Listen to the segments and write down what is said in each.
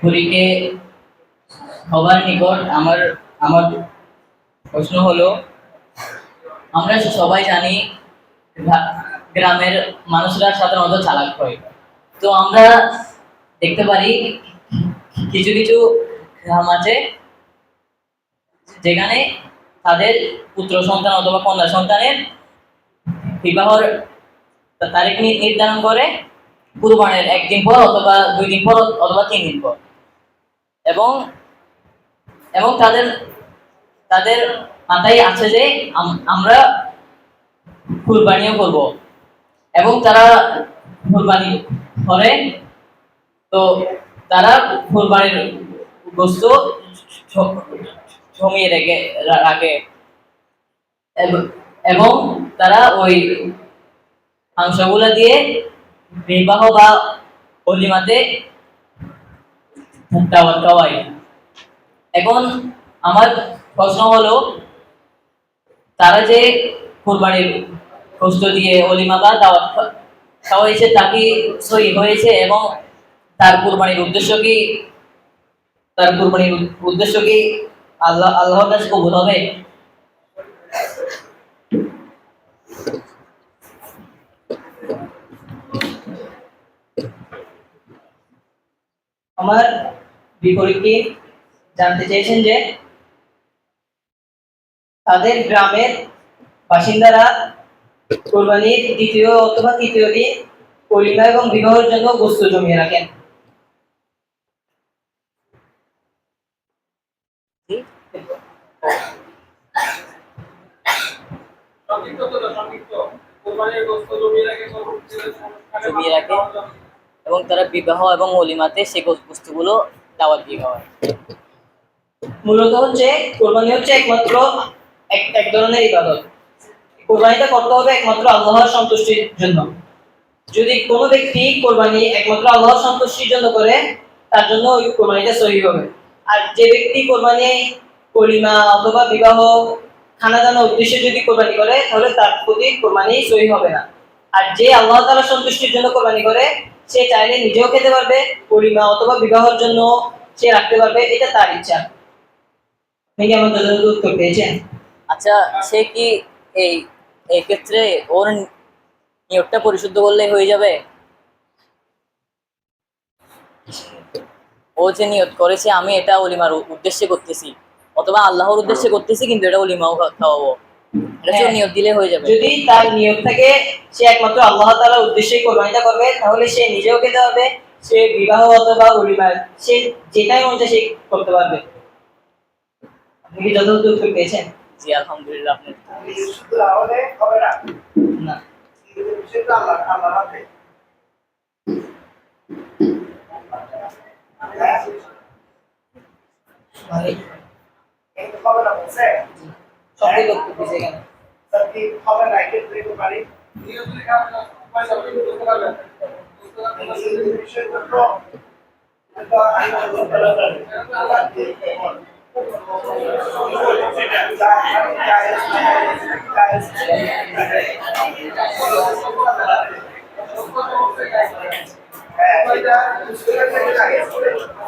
হরিকে সবার নিকট আমার আমার প্রশ্ন হলো, আমরা সবাই জানি গ্রামের মানুষরা সাধারণত চালাক হয়। তো আমরা দেখতে পারি কিছু কিছু গ্রাম আছে যেখানে তাদের পুত্র সন্তান অথবা কন্যা সন্তানের বিবাহর তারিখ নির্ধারণ করে কুরবানের একদিন পর অথবা 2 দিন পর অথবা 3 দিন পর, এবং এবং তাদের তাদের মাথায় আছে যে আমরা কুরবানিও করব, এবং তারা কুরবানি করে। তো তারা কুরবানির গোশত জমিয়ে রাখে এবং তারা ওই মাংসগুলো দিয়ে বিবাহ বা অলিমাতে দাওয়াত খাওয়ায়। এখন আমার প্রশ্ন হলো, তারা যে কুরবানির গোশত দিয়ে অলিমা বা দাওয়াত খাওয়াইছে তা কি সহি হয়েছে, এবং তার কুরবানির উদ্দেশ্য কি আল্লাহর কাছে কবুল হবে? আমার বিপরীতে জানতে চেয়েছেন যে তাদের গ্রামের বাসিন্দারা কুরবানির 2য় অথবা 3য় দিন অলিমা এবং বিবাহের জন্য গোশত জমিয়ে রাখেন। জমিয়ে রাখে এবং তারা বিবাহ এবং অলিমাতে সেই বস্তুগুলো দাওয়াত দিয়ে খাওয়ায়। মূলত হচ্ছে কুরবানি হচ্ছে একমাত্র এক ধরনের ইবাদত। কুরবানিটা করতে হবে একমাত্র আল্লাহর সন্তুষ্টির জন্য। যদি কোনো ব্যক্তি কুরবানি একমাত্র আল্লাহর সন্তুষ্টির জন্য করে, তার জন্য ওই কুরবানিটা সহিহ হবে। আর যে ব্যক্তি কুরবানি অলিমা অথবা বিবাহ খানাদানের উদ্দেশ্যে যদি কুরবানি করে, তাহলে তার প্রতি কুরবানি সহিহ হবে না। আর যে আল্লাহ তাআলার সন্তুষ্টির জন্য কুরবানি করে, সে চাইলে নিজেও খেতে পারবে, অলিমা অথবা বিবাহের জন্য সে রাখতে পারবে, এটা তার ইচ্ছা। আপনি কি আমার যথাযথ উত্তর পেয়েছেন? আচ্ছা, সে কি এই ক্ষেত্রে ওর নিয়তটা পরিশুদ্ধ করলে হয়ে যাবে? ও যে নিয়ত করেছে আমি এটা অলিমার উদ্দেশ্যে করতেছি অথবা আল্লাহর উদ্দেশ্যে করতেছি, কিন্তু এটা অলিমাও খাওয়াবো, এটা নিয়ত দিলে হয়ে যাবে। যদি তার নিয়ত থাকে সে একমাত্র আল্লাহ তাআলার উদ্দেশ্যে কুরবানিটা করবে, তাহলে সে নিজেও খেতে পারবে, সে বিবাহ অথবা অলিমা সে যেটাই মন চায় সে করতে পারবে। আপনি কি যথাযথ উত্তর পেয়েছেন? জি আলহামদুলিল্লাহ। আপনি শুধু তাহলে হবে না, না বিষয়টা আল্লাহ হাতে। এই হবে না বলছে সবই লোক বুঝে গেল সবই হবে না, এটা দিতে পারি নিয়ত করে কাজ পয়সা করতে পারবেন বিষয়টা তো এটা আল্লাহ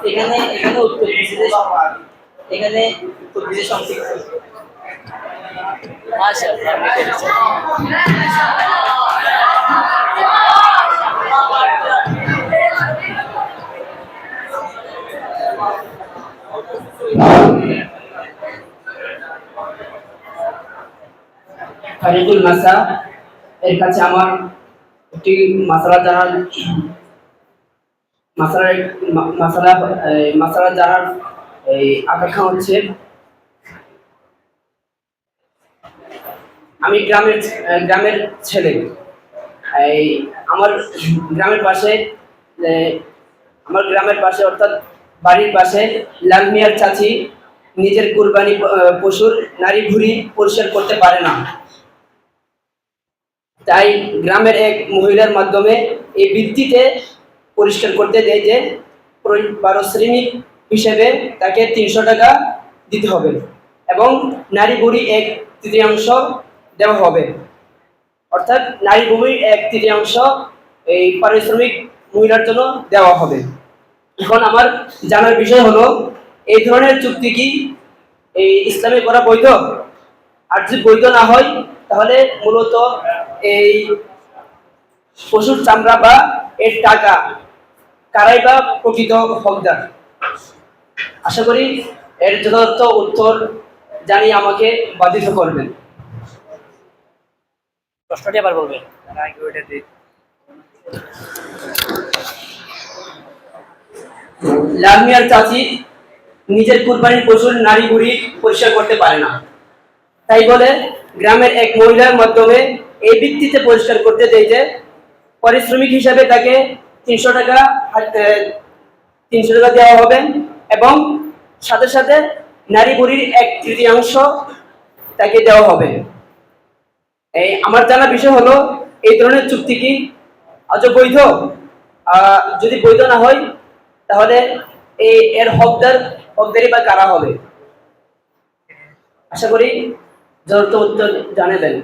এখানে উত্তর এখানে সংক্ষিপ্ত। ফারিদুল মাসা এর কাছে আমার একটি মাসালা জানার আকাঙ্ক্ষা হচ্ছে, আমি গ্রামের ছেলে। আমার গ্রামের পাশে অর্থাৎ বাড়ির পাশে লাল মিয়ার চাচি নিজের কুরবানি পশুর নাড়ি ভুঁড়ি পরিষ্কার করতে পারে না। তাই গ্রামের এক মহিলার মাধ্যমে এই ভিত্তিতে পরিষ্কার করতে দেয় যে পারিশ্রমিক হিসেবে তাকে 300 টাকা দিতে হবে। এবং নারী বুড়ি 1/3 দেওয়া হবে। অর্থাৎ নারী ভূমির 1/3 এই পারিশ্রমিক মহিলার জন্য দেওয়া হবে। এখন আমার জানার বিষয় হলো, এই ধরনের চুক্তি কি এই ইসলামে করা বৈধ? আর যদি বৈধ না হয় তাহলে মূলত এই পশুর চামড়া বা এর টাকা কারাই বা প্রকৃত হকদার? আশা করি এর যথার্থ উত্তর জানিয়ে আমাকে বাধিত করবেন। প্রশ্নটি আবার বলবেন। লাল মিয়ার চাচি নিজের কুরবানির পশুর নাড়ি ভুঁড়ি পরিষ্কার করতে পারে না, তাই বলে গ্রামের এক মহিলার মাধ্যমে এই ভিত্তিতে পরিষ্কার করতে চাইছে। পারিশ্রমিক হিসাবে তাকে 300 টাকা 300 টাকা দেওয়া হবে এবং সাথে সাথে নারী বুড়ির 1/3 তাকে দেওয়া হবে। এই আমার জানা বিষয় হলো, এই ধরনের চুক্তি কি আজও বৈধ? যদি বৈধ না হয় তাহলে এর হকদারি বা কারা হবে? আশা করি যথার্থ উত্তর জানিয়ে দেন।